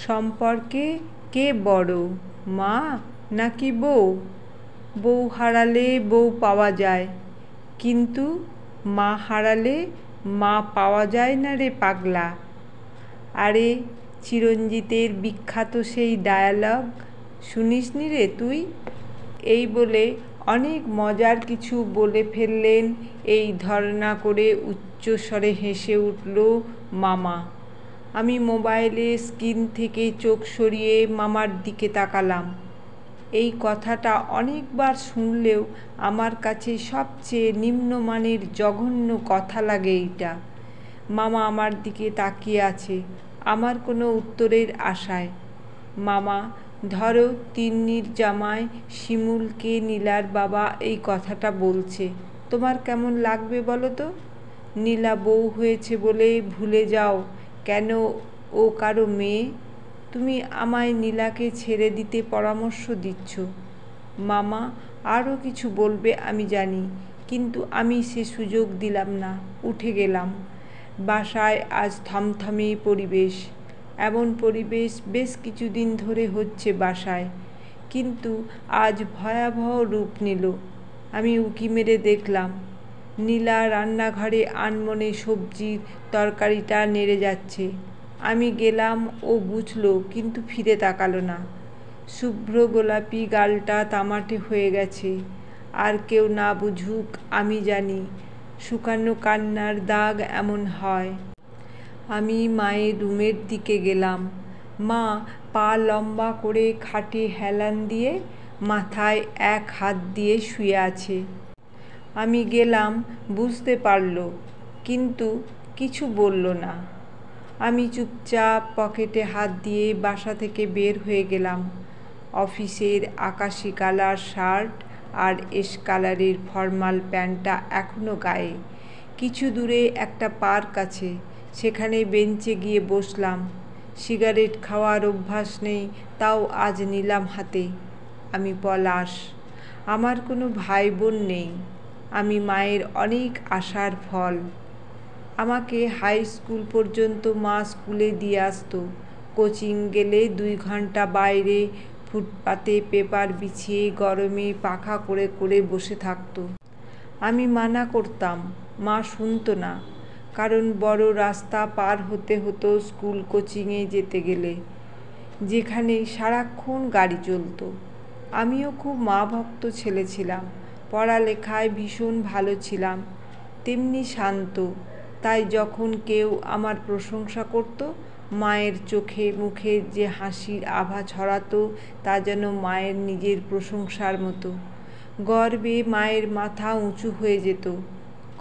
সম্পর্কে কে বড়, মা নাকি বউ? বউ হারালে বউ পাওয়া যায়, কিন্তু মা হারালে মা পাওয়া যায় না রে পাগলা। আরে চিরঞ্জিতের বিখ্যাত সেই ডায়ালগ শুনিসনি রে তুই? এই বলে অনেক মজার কিছু বলে ফেললেন। এই ধরনা করে উচ্চস্বরে হেসে উঠল মামা। আমি মোবাইলের স্ক্রিন থেকে চোখ সরিয়ে মামার দিকে তাকালাম। এই কথাটা অনেকবার শুনলেও আমার কাছে সবচেয়ে নিম্নমানের জঘন্য কথা লাগে এইটা। মামা আমার দিকে তাকিয়ে আছে আমার কোনো উত্তরের আশায়। মামা, ধরো তিন্নির জামাই শিমুলকে নীলার বাবা এই কথাটা বলছে, তোমার কেমন লাগবে বলো তো? নীলা বউ হয়েছে বলে ভুলে যাও কেন ও কারো মেয়ে? তুমি আমায় নীলাকে ছেড়ে দিতে পরামর্শ দিচ্ছ। মামা আরও কিছু বলবে আমি জানি, কিন্তু আমি সে সুযোগ দিলাম না, উঠে গেলাম। বাসায় আজ থমথমে পরিবেশ। এমন পরিবেশ বেশ কিছুদিন ধরে হচ্ছে বাসায়, কিন্তু আজ ভয়াবহ রূপ নিল। আমি উঁকি মেরে দেখলাম নীলা রান্নাঘরে আনমনে সবজির তরকারিটা নেড়ে যাচ্ছে। আমি গেলাম, ও বুঝল কিন্তু ফিরে তাকালো না। শুভ্র গোলাপি গালটা তামাটে হয়ে গেছে। আর কেউ না বুঝুক আমি জানি শুকানো কান্নার দাগ এমন হয়। আমি মায়ের রুমের দিকে গেলাম। মা পা লম্বা করে খাটে হেলান দিয়ে মাথায় এক হাত দিয়ে শুয়ে আছে। আমি গেলাম, বুঝতে পারল, কিন্তু কিছু বলল না। আমি চুপচাপ পকেটে হাত দিয়ে বাসা থেকে বের হয়ে গেলাম। অফিসের আকাশি কালার শার্ট আর এশ কালারের ফর্মাল প্যান্টটা এখনও গায়ে। কিছু দূরে একটা পার্ক আছে, সেখানে বেঞ্চে গিয়ে বসলাম। সিগারেট খাওয়ার অভ্যাস নেই, তাও আজ নিলাম হাতে। আমি পলাশ, আমার কোনো ভাই বোন নেই। আমি মায়ের অনেক আশার ফল। আমাকে হাই স্কুল পর্যন্ত মা স্কুলে দিয়ে আসতো। কোচিং গেলে 2 ঘন্টা বাইরে ফুটপাতে পেপার বিছিয়ে গরমে পাখা করে করে বসে থাকতো। আমি মানা করতাম, মা শুনতো না, কারণ বড় রাস্তা পার হতে হতো স্কুল কোচিংয়ে যেতে গেলে, যেখানে সারাক্ষণ গাড়ি চলতো। আমিও খুব মা ভক্ত ছেলে ছিলাম, পড়ালেখায় ভীষণ ভালো ছিলাম, তেমনি শান্ত। তাই যখন কেউ আমার প্রশংসা করত, মায়ের চোখে মুখে যে হাসির আভা ছড়াতো তা যেন মায়ের নিজের প্রশংসার মতো। গর্বে মায়ের মাথা উঁচু হয়ে যেত।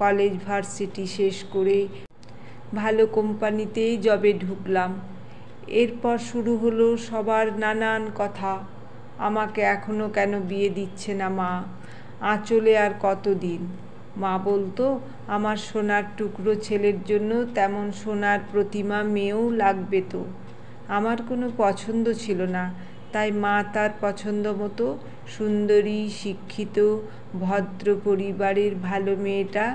কলেজ ভার্সিটি শেষ করে ভালো কোম্পানিতেই জবে ঢুকলাম। এরপর শুরু হলো সবার নানান কথা। আমাকে এখনও কেন বিয়ে দিচ্ছে না মা? আঁচলে আর কতদিন? মা বলতো আমার সোনার টুকরো ছেলের জন্য তেমন সোনার প্রতিমা মেয়েও লাগবে তো। আমার কোনো পছন্দ ছিল না, তাই মা তার পছন্দ মতো সুন্দরী, শিক্ষিত, ভদ্র পরিবারের ভালো মেয়েটা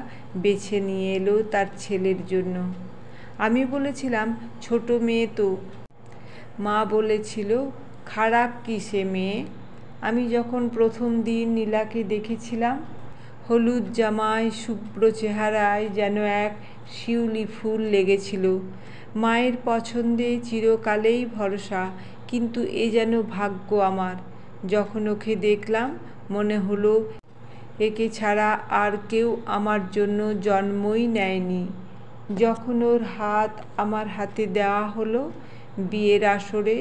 বেছে নিয়ে এলো তার ছেলের জন্য। আমি বলেছিলাম ছোট মেয়ে তো। মা বলেছিল খারাপ কি সে মেয়ে? আমি যখন প্রথম দিন নীলাকে দেখেছিলাম, হলুদ জামায় শুভ্র চেহারায় যেন এক শিউলি ফুল লেগেছিল। মায়ের পছন্দে চিরকালেই ভরসা, কিন্তু এ যেন ভাগ্য আমার। যখন ওকে দেখলাম মনে হলো একে ছাড়া আর কেউ আমার জন্য জন্মই নেয়নি। যখন ওর হাত আমার হাতে দেওয়া হলো বিয়ের আসরে,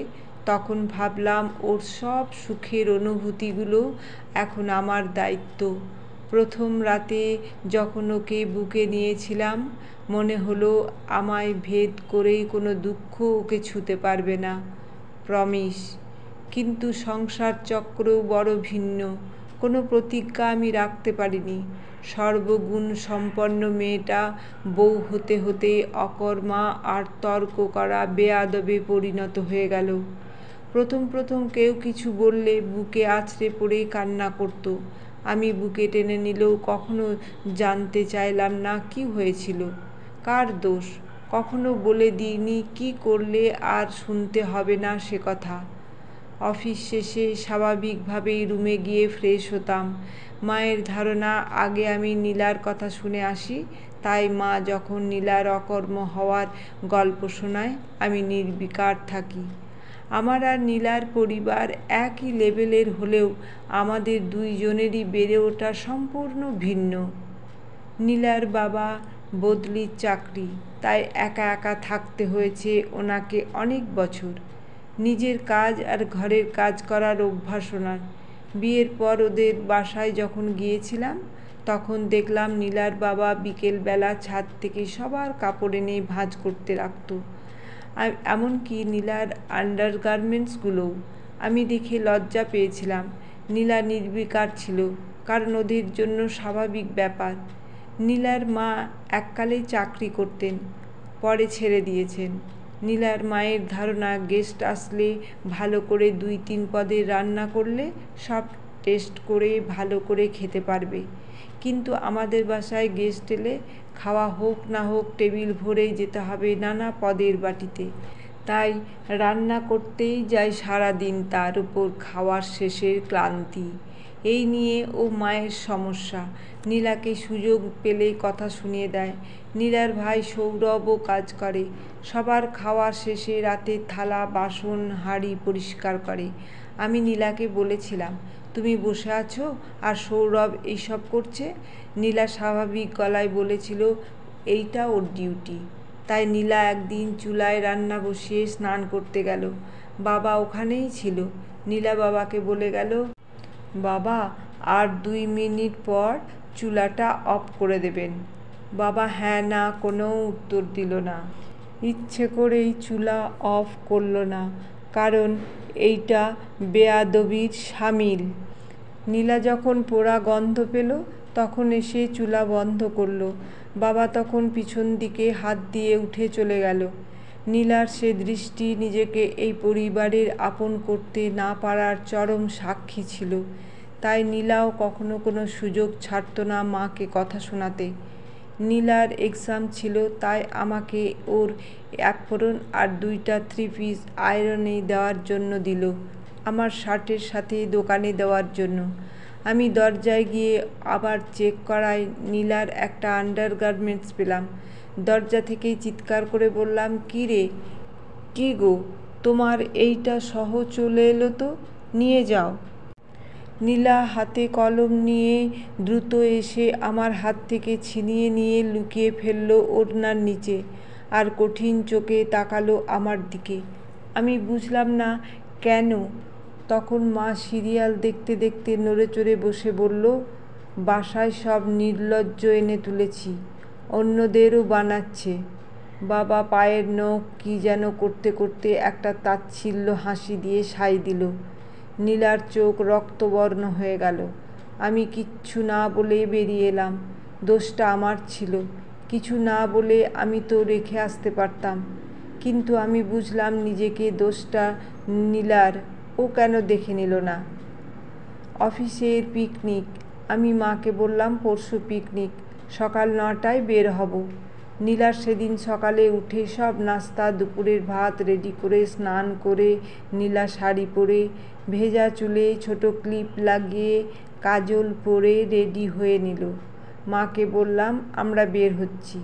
তখন ভাবলাম ওর সব সুখের অনুভূতিগুলো এখন আমার দায়িত্ব। প্রথম রাতে যখন ওকে বুকে নিয়েছিলাম, মনে হলো আমায় ভেদ করেই কোনো দুঃখ ওকে ছুঁতে পারবে না। প্রমিস। কিন্তু সংসার চক্র বড় ভিন্ন। কোনো প্রতিজ্ঞা আমি রাখতে পারিনি। সর্বগুণ সম্পন্ন মেয়েটা বউ হতে হতে অকর্মা আর তর্ক করা বেয়াদবে পরিণত হয়ে গেল। প্রথম প্রথম কেউ কিছু বললে বুকে আছড়ে পড়ে কান্না করত। আমি বুকে টেনে নিলেও কখনো জানতে চাইলাম না কি হয়েছিল, কার দোষ। কখনো বলে দিইনি কি করলে আর শুনতে হবে না সে কথা। অফিস শেষে স্বাভাবিকভাবেই রুমে গিয়ে ফ্রেশ হতাম। মায়ের ধারণা আগে আমি নীলার কথা শুনে আসি, তাই মা যখন নীলার অকর্ম হওয়ার গল্প শোনায় আমি নির্বিকার থাকি। আমার আর নীলার পরিবার একই লেভেলের হলেও আমাদের দুইজনেরই বেড়ে ওঠা সম্পূর্ণ ভিন্ন। নীলার বাবা বদলির চাকরি, তাই একা একা থাকতে হয়েছে ওনাকে অনেক বছর। নিজের কাজ আর ঘরের কাজ করার অভ্যাস ওনার। বিয়ের পর ওদের বাসায় যখন গিয়েছিলাম তখন দেখলাম নীলার বাবা বিকেলবেলা ছাদ থেকে সবার কাপড় এনে ভাঁজ করতে রাখত, এমনকি নীলার আন্ডারগার্মেন্টসগুলোও। আমি দেখে লজ্জা পেয়েছিলাম। নীলা নির্বিকার ছিল, কারণ ওদের জন্য স্বাভাবিক ব্যাপার। নীলার মা এককালে চাকরি করতেন, পরে ছেড়ে দিয়েছেন। নীলার মায়ের ধারণা গেস্ট আসলে ভালো করে 2-3 পদের রান্না করলে সব টেস্ট করে ভালো করে খেতে পারবে, কিন্তু আমাদের বাসায় গেস্ট এলে খাওয়া হোক না হোক টেবিল ভরেই যেতে হবে নানা পদের বাটিতে। তাই রান্না করতেই যায় সারাদিন, তার উপর খাওয়ার শেষের ক্লান্তি। এই নিয়ে ও মায়ের সমস্যা। নীলাকে সুযোগ পেলেই কথা শুনিয়ে দেয়। নীলার ভাই সৌরভও কাজ করে, সবার খাওয়ার শেষে রাতের থালা বাসন হাঁড়ি পরিষ্কার করে। আমি নীলাকে বলেছিলাম, তুমি বসে আছো আর সৌরভ এইসব করছে। নীলা স্বাভাবিক গলায় বলেছিল এইটা ওর ডিউটি। তাই নীলা একদিন চুলায় রান্না বসিয়ে স্নান করতে গেল। বাবা ওখানেই ছিল। নীলা বাবাকে বলে গেল, বাবা আর 2 মিনিট পর চুলাটা অফ করে দেবেন। বাবা হ্যাঁ না কোনো উত্তর দিল না। ইচ্ছে করেই চুলা অফ করল না, কারণ এইটা বেয়াদবির শামিল। নীলা যখন পোড়া গন্ধ পেল তখন এসে চুলা বন্ধ করল। বাবা তখন পিছন দিকে হাত দিয়ে উঠে চলে গেল। নীলার সে দৃষ্টি নিজেকে এই পরিবারের আপন করতে না পারার চরম সাক্ষী ছিল। তাই নীলাও কখনো কোনো সুযোগ ছাড়ত না মাকে কথা শোনাতে। নীলার এক্সাম ছিল, তাই আমাকে ওর অ্যাপ্রন আর 2টা 3 পিস আয়রনে দেওয়ার জন্য দিল, আমার শার্টের সাথে দোকানে দেওয়ার জন্য। আমি দরজায় গিয়ে আবার চেক করায় নীলার একটা আন্ডারগার্মেন্টস পেলাম। দরজা থেকেই চিৎকার করে বললাম, কী রে, কী গো, তোমার এইটা সহ চলে এলো তো, নিয়ে যাও। নীলা হাতে কলম নিয়ে দ্রুত এসে আমার হাত থেকে ছিনিয়ে নিয়ে লুকিয়ে ফেলল ওড়নার নিচে, আর কঠিন চোখে তাকালো আমার দিকে। আমি বুঝলাম না কেন। তখন মা সিরিয়াল দেখতে দেখতে নড়ে চড়ে বসে বলল, বাসায় সব নির্লজ্জ এনে তুলেছি, অন্যদেরও বানাচ্ছে। বাবা পায়ের নখ কী যেন করতে করতে একটা তাচ্ছিল্য হাসি দিয়ে সায় দিল। নীলার চোখ রক্তবর্ণ হয়ে গেল। আমি কিচ্ছু না বলে বেরিয়ে এলাম। দোষটা আমার ছিল। কিছু না বলে আমি তো রেখে আসতে পারতাম, কিন্তু আমি বুঝলাম নিজেকে দোষটা নীলার। ও কেন দেখে নিল না? অফিসের পিকনিক। আমি মাকে বললাম, পরশু পিকনিক, সকাল 9টায় বের হব। নীলার সেদিন সকালে উঠে সব নাস্তা দুপুরের ভাত রেডি করে স্নান করে নীলা শাড়ি পরে ভেজা চুলে ছোট ক্লিপ লাগিয়ে কাজল পরে রেডি হয়ে নিল। মাকে বললাম আমরা বের হচ্ছি।